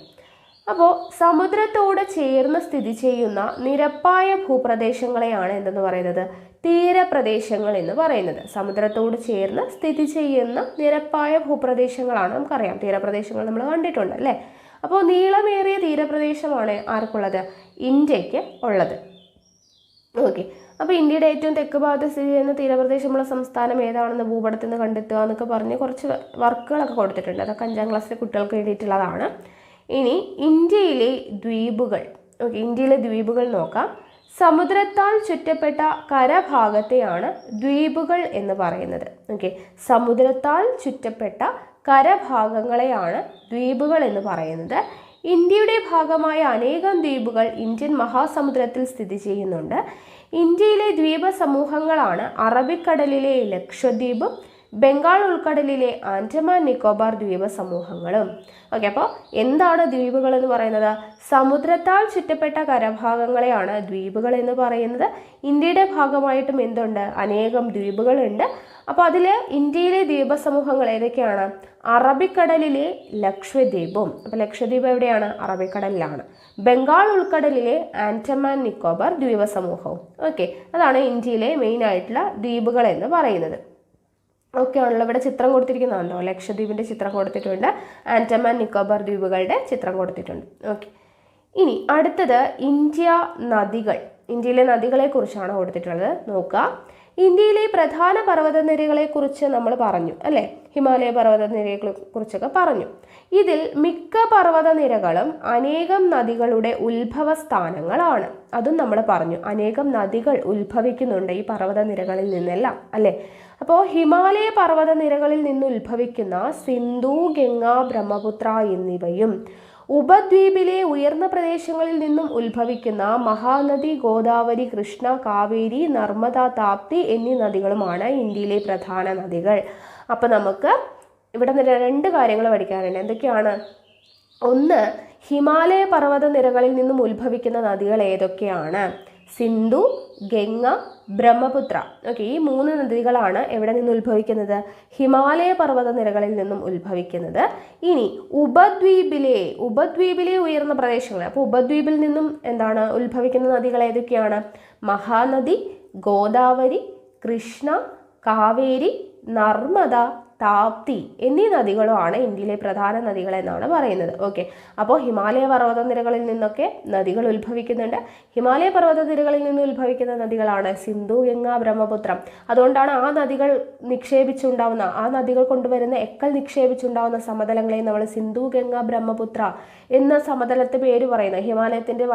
അപ്പോൾ സമുദ്രത്തോട് ചേർന്ന് സ്ഥിതി ചെയ്യുന്ന നിരപ്പായ ഭൂപ്രദേശങ്ങളെയാണ് എന്തെന്ന് പറയുന്നത്? തീരപ്രദേശങ്ങൾ എന്ന് പറയുന്നത്. സമുദ്രത്തോട് ചേർന്ന് സ്ഥിതി ചെയ്യുന്ന നിരപ്പായ ഭൂപ്രദേശങ്ങളാണ്. നമുക്കറിയാം, തീരപ്രദേശങ്ങൾ നമ്മൾ കണ്ടിട്ടുണ്ട് അല്ലേ. അപ്പോൾ നീളമേറിയ തീരപ്രദേശമാണ് ആർക്കുള്ളത്? ഇന്ത്യക്ക് ഉള്ളത്. ഓക്കെ, അപ്പോൾ ഇന്ത്യയുടെ ഏറ്റവും തെക്ക് ഭാഗത്ത് സ്ഥിതി ചെയ്യുന്ന തീരപ്രദേശമുള്ള സംസ്ഥാനം ഏതാണെന്ന് ഭൂപടത്തിൽ നിന്ന് കണ്ടെത്തുക എന്നൊക്കെ പറഞ്ഞ് കുറച്ച് വർക്കുകളൊക്കെ കൊടുത്തിട്ടുണ്ട്. അതൊക്കെ 5ാം ക്ലാസ്സിലെ കുട്ടികൾക്ക് വേണ്ടിയിട്ടുള്ളതാണ്. ഇനി ഇന്ത്യയിലെ ദ്വീപുകൾ. ഓക്കെ, ഇന്ത്യയിലെ ദ്വീപുകൾ നോക്കാം. സമുദ്രത്താൽ ചുറ്റപ്പെട്ട കരഭാഗത്തെയാണ് ദ്വീപുകൾ എന്ന് പറയുന്നത്. ഓക്കെ, സമുദ്രത്താൽ ചുറ്റപ്പെട്ട കരഭാഗങ്ങളെയാണ് ദ്വീപുകൾ എന്ന് പറയുന്നത്. ഇന്ത്യയുടെ ഭാഗമായ അനേകം ദ്വീപുകൾ ഇന്ത്യൻ മഹാസമുദ്രത്തിൽ സ്ഥിതി ചെയ്യുന്നുണ്ട്. ഇന്ത്യയിലെ ദ്വീപ സമൂഹങ്ങളാണ് അറബിക്കടലിലെ ലക്ഷദ്വീപും ബംഗാൾ ഉൾക്കടലിലെ ആൻഡമാൻ നിക്കോബാർ ദ്വീപ സമൂഹങ്ങളും. ഓക്കെ, അപ്പോൾ എന്താണ് ദ്വീപുകൾ എന്ന് പറയുന്നത്? സമുദ്രത്താൽ ചുറ്റപ്പെട്ട കരഭാഗങ്ങളെയാണ് ദ്വീപുകൾ എന്ന് പറയുന്നത്. ഇന്ത്യയുടെ ഭാഗമായിട്ടും എന്തുണ്ട്? അനേകം ദ്വീപുകളുണ്ട്. അപ്പോൾ അതിൽ ഇന്ത്യയിലെ ദ്വീപ സമൂഹങ്ങൾ ഏതൊക്കെയാണ്? അറബിക്കടലിലെ ലക്ഷദ്വീപും, അപ്പോൾ ലക്ഷദ്വീപ് എവിടെയാണ്? അറബിക്കടലിലാണ്. ബംഗാൾ ഉൾക്കടലിലെ ആൻഡമാൻ നിക്കോബാർ ദ്വീപ സമൂഹവും. ഓക്കെ, അതാണ് ഇന്ത്യയിലെ മെയിൻ ആയിട്ടുള്ള ദ്വീപുകൾ എന്ന് പറയുന്നത്. ഓക്കെ ആണല്ലോ. ഇവിടെ ചിത്രം കൊടുത്തിരിക്കുന്നതുണ്ടോ? ലക്ഷദ്വീപിൻ്റെ ചിത്രം കൊടുത്തിട്ടുണ്ട്, ആൻഡമാൻ നിക്കോബാർ ദ്വീപുകളുടെ ചിത്രം കൊടുത്തിട്ടുണ്ട്. ഓക്കെ, ഇനി അടുത്തത് ഇന്ത്യയിലെ നദികളെ കുറിച്ചാണ് കൊടുത്തിട്ടുള്ളത്. നോക്കുക, ഇന്ത്യയിലെ പ്രധാന പർവ്വതനിരകളെ കുറിച്ച് നമ്മൾ പറഞ്ഞു അല്ലേ, ഹിമാലയ പർവ്വതനിരകളെ കുറിച്ചൊക്കെ പറഞ്ഞു. ഇതിൽ മിക്ക പർവ്വതനിരകളും അനേകം നദികളുടെ ഉത്ഭവ സ്ഥാനങ്ങളാണ്. അതും നമ്മൾ പറഞ്ഞു, അനേകം നദികൾ ഉത്ഭവിക്കുന്നുണ്ട് ഈ പർവ്വതനിരകളിൽ നിന്നെല്ലാം അല്ലേ. അപ്പോൾ ഹിമാലയ പർവ്വതനിരകളിൽ നിന്ന് ഉത്ഭവിക്കുന്ന സിന്ധു, ഗംഗ, ബ്രഹ്മപുത്ര എന്നിവയും ഉപദ്വീപിലെ ഉയർന്ന പ്രദേശങ്ങളിൽ നിന്നും ഉത്ഭവിക്കുന്ന മഹാനദി, ഗോദാവരി, കൃഷ്ണ, കാവേരി, നർമ്മദ, താപ്തി എന്നീ നദികളുമാണ് ഇന്ത്യയിലെ പ്രധാന നദികൾ. അപ്പോൾ നമുക്ക് ഇവിടെ 2 കാര്യങ്ങൾ പഠിക്കാറുണ്ട്. എന്തൊക്കെയാണ്? ഒന്ന്, ഹിമാലയ പർവ്വതനിരകളിൽ നിന്നും ഉത്ഭവിക്കുന്ന നദികൾ ഏതൊക്കെയാണ്? സിന്ധു, ഗംഗ, ബ്രഹ്മപുത്ര. ഓക്കെ, ഈ 3 നദികളാണ് എവിടെ നിന്ന് ഉത്ഭവിക്കുന്നത്? ഹിമാലയ പർവ്വതനിരകളിൽ നിന്നും ഉത്ഭവിക്കുന്നത്. ഇനി ഉപദ്വീപിലെ ഉയർന്ന പ്രദേശങ്ങൾ, അപ്പോൾ ഉപദ്വീപിൽ നിന്നും എന്താണ് ഉത്ഭവിക്കുന്ന നദികൾ ഏതൊക്കെയാണ്? മഹാനദി, ഗോദാവരി, കൃഷ്ണ, കാവേരി, നർമ്മദ, താപ്തി എന്നീ നദികളുമാണ് ഇന്ത്യയിലെ പ്രധാന നദികൾ എന്നാണ് പറയുന്നത്. ഓക്കെ, അപ്പോൾ ഹിമാലയ പർവ്വതനിരകളിൽ നിന്നൊക്കെ നദികൾ ഉത്ഭവിക്കുന്നുണ്ട്. ഹിമാലയ പർവ്വതനിരകളിൽ നിന്ന് ഉത്ഭവിക്കുന്ന നദികളാണ് സിന്ധു, ഗംഗ, ബ്രഹ്മപുത്ര. അതുകൊണ്ടാണ് ആ നദികൾ ആ നദികൾ കൊണ്ടുവരുന്ന എക്കൽ നിക്ഷേപിച്ചുണ്ടാവുന്ന സമതലങ്ങളെ നമ്മൾ സിന്ധു, ഗംഗ, ബ്രഹ്മപുത്ര എന്ന സമതലത്തെ പേര് പറയുന്നത്. ഹിമാലയത്തിന്റെ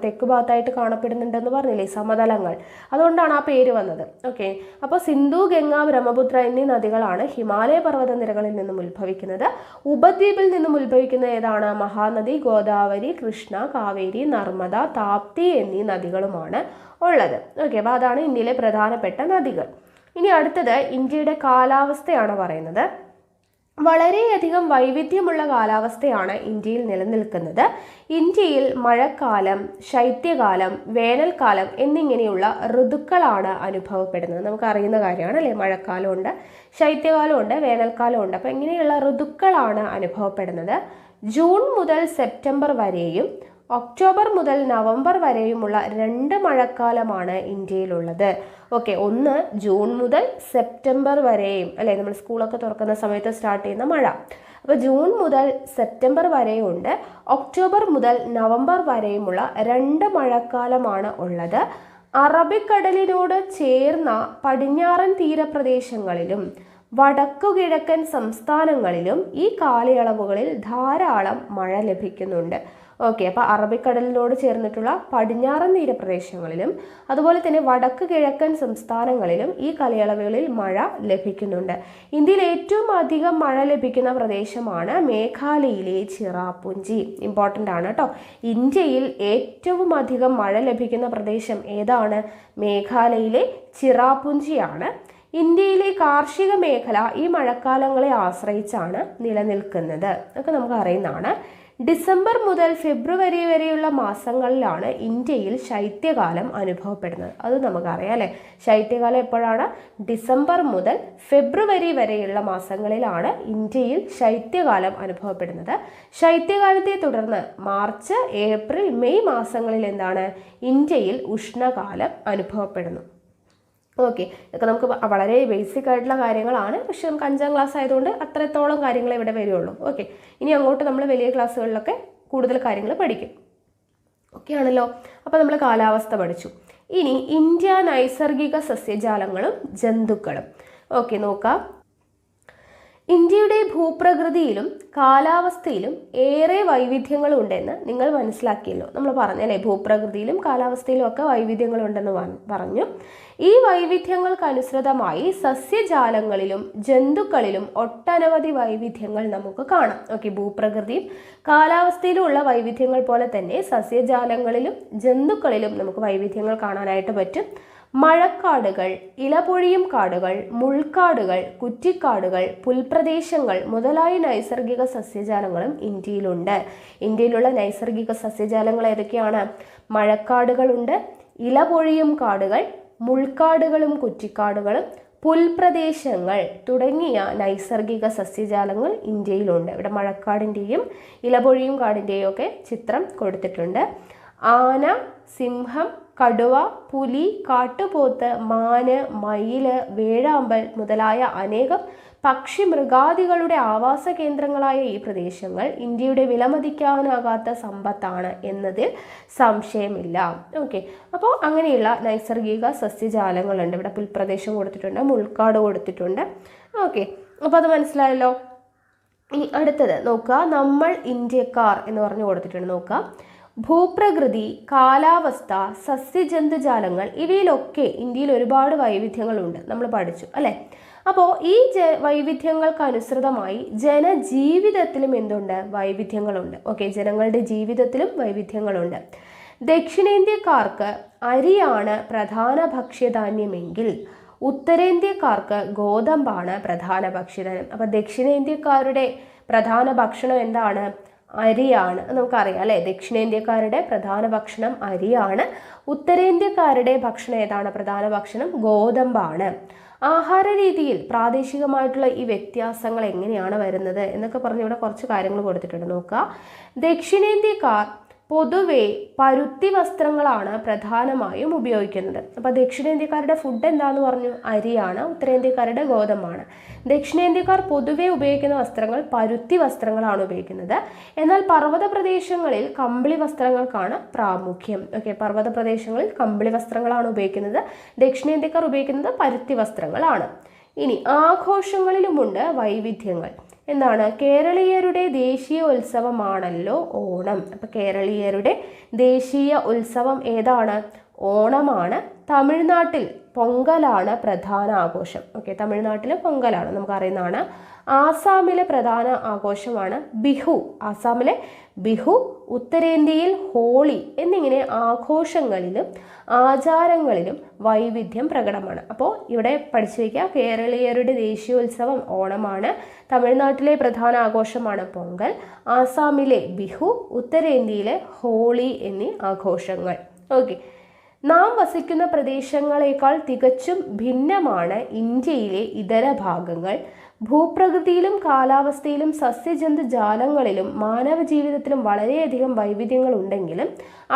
തെക്ക് ഭാഗത്തായിട്ട് കാണപ്പെടുന്നുണ്ടെന്ന് പറഞ്ഞില്ലേ സമതലങ്ങൾ, അതുകൊണ്ടാണ് ആ പേര് വന്നത്. ഓക്കെ, അപ്പോൾ സിന്ധു, ഗംഗ, ബ്രഹ്മപുത്ര എന്നീ നദികളാണ് ഹിമാലയ പർവ്വതനിരകളിൽ നിന്നും ഉത്ഭവിക്കുന്നത്. ഉപദ്വീപിൽ നിന്നും ഉത്ഭവിക്കുന്ന ഏതാണ്? മഹാനദി, ഗോദാവരി, കൃഷ്ണ, കാവേരി, നർമ്മദ, താപ്തി എന്നീ നദികളുമാണ് ഉള്ളത്. ഓക്കെ, അപ്പോൾ അതാണ് ഇന്ത്യയിലെ പ്രധാനപ്പെട്ട നദികൾ. ഇനി അടുത്തത് ഇന്ത്യയുടെ കാലാവസ്ഥയാണ് പറയുന്നത്. വളരെയധികം വൈവിധ്യമുള്ള കാലാവസ്ഥയാണ് ഇന്ത്യയിൽ നിലനിൽക്കുന്നത്. ഇന്ത്യയിൽ മഴക്കാലം, ശൈത്യകാലം, വേനൽക്കാലം എന്നിങ്ങനെയുള്ള ഋതുക്കളാണ് അനുഭവപ്പെടുന്നത്. നമുക്കറിയുന്ന കാര്യമാണ് അല്ലേ? മഴക്കാലമുണ്ട്, ശൈത്യകാലമുണ്ട്, വേനൽക്കാലമുണ്ട്. അപ്പോൾ ഇങ്ങനെയുള്ള ഋതുക്കളാണ് അനുഭവപ്പെടുന്നത്. ജൂൺ മുതൽ സെപ്റ്റംബർ വരെയും ഒക്ടോബർ മുതൽ നവംബർ വരെയുമുള്ള 2 മഴക്കാലമാണ് ഇന്ത്യയിലുള്ളത്. ഓക്കെ, ഒന്ന് ജൂൺ മുതൽ സെപ്റ്റംബർ വരെയും അല്ലേ, നമ്മൾ സ്കൂളൊക്കെ തുറക്കുന്ന സമയത്ത് സ്റ്റാർട്ട് ചെയ്യുന്ന മഴ. അപ്പോൾ ജൂൺ മുതൽ സെപ്റ്റംബർ വരെയുണ്ട്, ഒക്ടോബർ മുതൽ നവംബർ വരെയുമുള്ള 2 മഴക്കാലമാണ് ഉള്ളത്. അറബിക്കടലിനോട് ചേർന്ന പടിഞ്ഞാറൻ തീരപ്രദേശങ്ങളിലും വടക്കുകിഴക്കൻ സംസ്ഥാനങ്ങളിലും ഈ കാലയളവുകളിൽ ധാരാളം മഴ ലഭിക്കുന്നുണ്ട്. ഓക്കെ, അപ്പോൾ അറബിക്കടലിനോട് ചേർന്നിട്ടുള്ള പടിഞ്ഞാറൻ തീരപ്രദേശങ്ങളിലും അതുപോലെ തന്നെ വടക്ക് കിഴക്കൻ സംസ്ഥാനങ്ങളിലും ഈ കാലയളവുകളിൽ മഴ ലഭിക്കുന്നുണ്ട്. ഇന്ത്യയിൽ ഏറ്റവും അധികം മഴ ലഭിക്കുന്ന പ്രദേശമാണ് മേഘാലയയിലെ ചിറാപുഞ്ചി. ഇമ്പോർട്ടൻ്റ് ആണ് കേട്ടോ. ഇന്ത്യയിൽ ഏറ്റവും അധികം മഴ ലഭിക്കുന്ന പ്രദേശം ഏതാണ്? മേഘാലയയിലെ ചിറാപുഞ്ചിയാണ്. ഇന്ത്യയിലെ കാർഷിക മേഖല ഈ മഴക്കാലങ്ങളെ ആശ്രയിച്ചാണ് നിലനിൽക്കുന്നത്. അതൊക്കെ നമുക്ക് അറിയുന്നതാണ്. ഡിസംബർ മുതൽ ഫെബ്രുവരി വരെയുള്ള മാസങ്ങളിലാണ് ഇന്ത്യയിൽ ശൈത്യകാലം അനുഭവപ്പെടുന്നത്. അത് നമുക്കറിയാം അല്ലേ? ശൈത്യകാലം എപ്പോഴാണ്? ഡിസംബർ മുതൽ ഫെബ്രുവരി വരെയുള്ള മാസങ്ങളിലാണ് ഇന്ത്യയിൽ ശൈത്യകാലം അനുഭവപ്പെടുന്നത്. ശൈത്യകാലത്തെ തുടർന്ന് മാർച്ച്, ഏപ്രിൽ, മെയ് മാസങ്ങളിൽ എന്താണ്? ഇന്ത്യയിൽ ഉഷ്ണകാലം അനുഭവപ്പെടുന്നു. ഓക്കെ, ഇതൊക്കെ നമുക്ക് വളരെ ബേസിക് ആയിട്ടുള്ള കാര്യങ്ങളാണ്. പക്ഷെ നമുക്ക് 5ാം ക്ലാസ് ആയതുകൊണ്ട് അത്രത്തോളം കാര്യങ്ങൾ ഇവിടെ വരുള്ളൂ. ഓക്കെ, ഇനി അങ്ങോട്ട് നമ്മൾ വലിയ ക്ലാസ്സുകളിലൊക്കെ കൂടുതൽ കാര്യങ്ങൾ പഠിക്കും. ഓക്കെ ആണല്ലോ. അപ്പോൾ നമ്മൾ കാലാവസ്ഥ പഠിച്ചു. ഇനി ഇന്ത്യ നൈസർഗിക സസ്യജാലങ്ങളും ജന്തുക്കളും. ഓക്കെ, നോക്കാം. ഇന്ത്യയുടെ ഭൂപ്രകൃതിയിലും കാലാവസ്ഥയിലും ഏറെ വൈവിധ്യങ്ങളുണ്ടെന്ന് നിങ്ങൾ മനസ്സിലാക്കിയല്ലോ. നമ്മൾ പറഞ്ഞല്ലേ, ഭൂപ്രകൃതിയിലും കാലാവസ്ഥയിലും ഒക്കെ വൈവിധ്യങ്ങളുണ്ടെന്ന് പറഞ്ഞു. ഈ വൈവിധ്യങ്ങൾക്കനുസൃതമായി സസ്യജാലങ്ങളിലും ജന്തുക്കളിലും ഒട്ടനവധി വൈവിധ്യങ്ങൾ നമുക്ക് കാണാം. ഓക്കെ, ഭൂപ്രകൃതിയും കാലാവസ്ഥയിലും ഉള്ള വൈവിധ്യങ്ങൾ പോലെ തന്നെ സസ്യജാലങ്ങളിലും ജന്തുക്കളിലും നമുക്ക് വൈവിധ്യങ്ങൾ കാണാനായിട്ട് പറ്റും. മഴക്കാടുകൾ, ഇലപൊഴിയും കാടുകൾ, മുൾക്കാടുകൾ, കുറ്റിക്കാടുകൾ, പുൽപ്രദേശങ്ങൾ മുതലായ നൈസർഗിക സസ്യജാലങ്ങളും ഇന്ത്യയിലുണ്ട്. ഇന്ത്യയിലുള്ള നൈസർഗിക സസ്യജാലങ്ങൾ ഏതൊക്കെയാണ്? മഴക്കാടുകളുണ്ട്, ഇലപൊഴിയും കാടുകൾ, മുൾക്കാടുകളും കുറ്റിക്കാടുകളും, പുൽപ്രദേശങ്ങൾ തുടങ്ങിയ നൈസർഗിക സസ്യജാലങ്ങൾ ഇന്ത്യയിലുണ്ട്. ഇവിടെ മഴക്കാടിൻ്റെയും ഇലപൊഴിയും കാടിൻ്റെയും ഒക്കെ ചിത്രം കൊടുത്തിട്ടുണ്ട്. ആന, സിംഹം, കടുവ, പുലി, കാട്ടുപോത്ത്, മാന്, മയില്, വേഴാമ്പൽ മുതലായ അനേകം പക്ഷി മൃഗാദികളുടെ ആവാസ കേന്ദ്രങ്ങളായ ഈ പ്രദേശങ്ങൾ ഇന്ത്യയുടെ വിലമതിക്കാനാകാത്ത സമ്പത്താണ് എന്നതിൽ സംശയമില്ല. ഓക്കെ, അപ്പോൾ അങ്ങനെയുള്ള നൈസർഗിക സസ്യജാലങ്ങളുണ്ട്. ഇവിടെ പുൽപ്രദേശം കൊടുത്തിട്ടുണ്ട്, മുൾക്കാട് കൊടുത്തിട്ടുണ്ട്. ഓക്കെ, അപ്പോൾ അത് മനസ്സിലായല്ലോ. ഇനി അടുത്തത് നോക്കുക, നമ്മൾ ഇന്ത്യക്കാർ എന്ന് പറഞ്ഞു കൊടുത്തിട്ടുണ്ട്. നോക്കുക, ഭൂപ്രകൃതി, കാലാവസ്ഥ, സസ്യജന്തുജാലങ്ങൾ ഇവയിലൊക്കെ ഇന്ത്യയിൽ ഒരുപാട് വൈവിധ്യങ്ങളുണ്ട്. നമ്മൾ പഠിച്ചു അല്ലേ? അപ്പോൾ ഈ വൈവിധ്യങ്ങൾക്കനുസൃതമായി ജനജീവിതത്തിലും എന്തുണ്ട്? വൈവിധ്യങ്ങളുണ്ട്. ഓക്കെ, ജനങ്ങളുടെ ജീവിതത്തിലും വൈവിധ്യങ്ങളുണ്ട്. ദക്ഷിണേന്ത്യക്കാർക്ക് അരിയാണ് പ്രധാന ഭക്ഷ്യധാന്യമെങ്കിൽ ഉത്തരേന്ത്യക്കാർക്ക് ഗോതമ്പാണ് പ്രധാന ഭക്ഷ്യധാന്യം. അപ്പോൾ ദക്ഷിണേന്ത്യക്കാരുടെ പ്രധാന ഭക്ഷണം എന്താണ്? അരിയാണ്. നമുക്കറിയാം അല്ലേ? ദക്ഷിണേന്ത്യക്കാരുടെ പ്രധാന ഭക്ഷണം അരിയാണ്. ഉത്തരേന്ത്യക്കാരുടെ ഭക്ഷണം ഏതാണ്? പ്രധാന ഭക്ഷണം ഗോതമ്പാണ്. ആഹാര രീതിയിൽ പ്രാദേശികമായിട്ടുള്ള ഈ വ്യത്യാസങ്ങൾ എങ്ങനെയാണ് വരുന്നത് എന്നൊക്കെ പറഞ്ഞ് ഇവിടെ കുറച്ച് കാര്യങ്ങൾ കൊടുത്തിട്ടുണ്ട്. നോക്കുക, ദക്ഷിണേന്ത്യക്കാർ പൊതുവെ പരുത്തി വസ്ത്രങ്ങളാണ് പ്രധാനമായും ഉപയോഗിക്കുന്നത്. അപ്പോൾ ദക്ഷിണേന്ത്യക്കാരുടെ ഫുഡ് എന്താന്ന് പറഞ്ഞു? അരിയാണ്. ഉത്തരേന്ത്യക്കാരുടെ ഗോതമ്പാണ്. ദക്ഷിണേന്ത്യക്കാർ പൊതുവെ ഉപയോഗിക്കുന്ന വസ്ത്രങ്ങൾ പരുത്തി വസ്ത്രങ്ങളാണ് ഉപയോഗിക്കുന്നത്. എന്നാൽ പർവ്വത പ്രദേശങ്ങളിൽ കമ്പിളി വസ്ത്രങ്ങൾക്കാണ് പ്രാമുഖ്യം. ഓക്കെ, പർവ്വത പ്രദേശങ്ങളിൽ കമ്പിളി വസ്ത്രങ്ങളാണ് ഉപയോഗിക്കുന്നത്. ദക്ഷിണേന്ത്യക്കാർ ഉപയോഗിക്കുന്നത് പരുത്തി വസ്ത്രങ്ങളാണ്. ഇനി ആഘോഷങ്ങളിലുമുണ്ട് വൈവിധ്യങ്ങൾ. എന്താണ്? കേരളീയരുടെ ദേശീയ ഉത്സവമാണല്ലോ ഓണം. അപ്പം കേരളീയരുടെ ദേശീയ ഉത്സവം ഏതാണ്? ഓണമാണ്. തമിഴ്നാട്ടിൽ പൊങ്കലാണ് പ്രധാന ആഘോഷം. ഓക്കെ, തമിഴ്നാട്ടിലെ പൊങ്കലാണ് നമുക്കറിയുന്നതാണ്. ആസാമിലെ പ്രധാന ആഘോഷമാണ് ബിഹു. ആസാമിലെ ബിഹു. ഉത്തരേന്ത്യയിൽ ഹോളി എന്നിങ്ങനെ ആഘോഷങ്ങളിലും ആചാരങ്ങളിലും വൈവിധ്യം പ്രകടമാണ്. അപ്പോൾ ഇവിടെ പഠിച്ചു വയ്ക്കുക, കേരളീയരുടെ ദേശീയോത്സവം ഓണമാണ്. തമിഴ്നാട്ടിലെ പ്രധാന ആഘോഷമാണ് പൊങ്കൽ. ആസാമിലെ ബിഹു. ഉത്തരേന്ത്യയിലെ ഹോളി എന്നീ ആഘോഷങ്ങൾ. ഓക്കെ, നാം വസിക്കുന്ന പ്രദേശങ്ങളെക്കാൾ തികച്ചും ഭിന്നമാണ് ഇന്ത്യയിലെ ഇതര ഭാഗങ്ങൾ. ഭൂപ്രകൃതിയിലും കാലാവസ്ഥയിലും സസ്യജന്തു ജാലങ്ങളിലും മാനവ ജീവിതത്തിലും വളരെയധികം വൈവിധ്യങ്ങൾ ഉണ്ടെങ്കിലും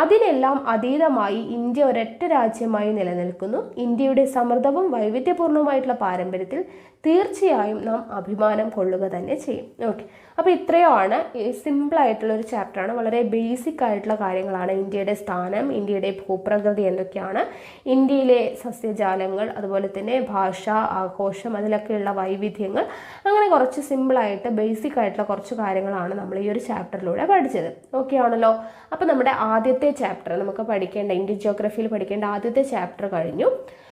അതിനെല്ലാം അതീതമായി ഇന്ത്യ ഒരൊറ്റ രാജ്യമായി നിലനിൽക്കുന്നു. ഇന്ത്യയുടെ സമൃദ്ധവും വൈവിധ്യപൂർണ്ണവുമായിട്ടുള്ള പാരമ്പര്യത്തിൽ തീർച്ചയായും നാം അഭിമാനം കൊള്ളുക തന്നെ ചെയ്യും. ഓക്കെ, അപ്പോൾ ഇത്രയുമാണ് സിമ്പിളായിട്ടുള്ള ഒരു ചാപ്റ്ററാണ്. വളരെ ബേസിക് ആയിട്ടുള്ള കാര്യങ്ങളാണ്. ഇന്ത്യയുടെ സ്ഥാനം, ഇന്ത്യയുടെ ഭൂപ്രകൃതി എന്തൊക്കെയാണ്, ഇന്ത്യയിലെ സസ്യജാലങ്ങൾ, അതുപോലെ തന്നെ ഭാഷ, ആഘോഷം, അതിലൊക്കെയുള്ള വൈവിധ്യങ്ങൾ, അങ്ങനെ കുറച്ച് സിമ്പിളായിട്ട് ബേസിക് ആയിട്ടുള്ള കുറച്ച് കാര്യങ്ങളാണ് നമ്മൾ ഈ ഒരു ചാപ്റ്ററിലൂടെ പഠിച്ചത്. ഓക്കെ ആണല്ലോ. അപ്പോൾ നമ്മുടെ ആദ്യത്തെ ചാപ്റ്റർ നമുക്ക് പഠിക്കേണ്ട, ഇന്ത്യൻ ജിയോഗ്രഫിയിൽ പഠിക്കേണ്ട ആദ്യത്തെ ചാപ്റ്റർ കഴിഞ്ഞു.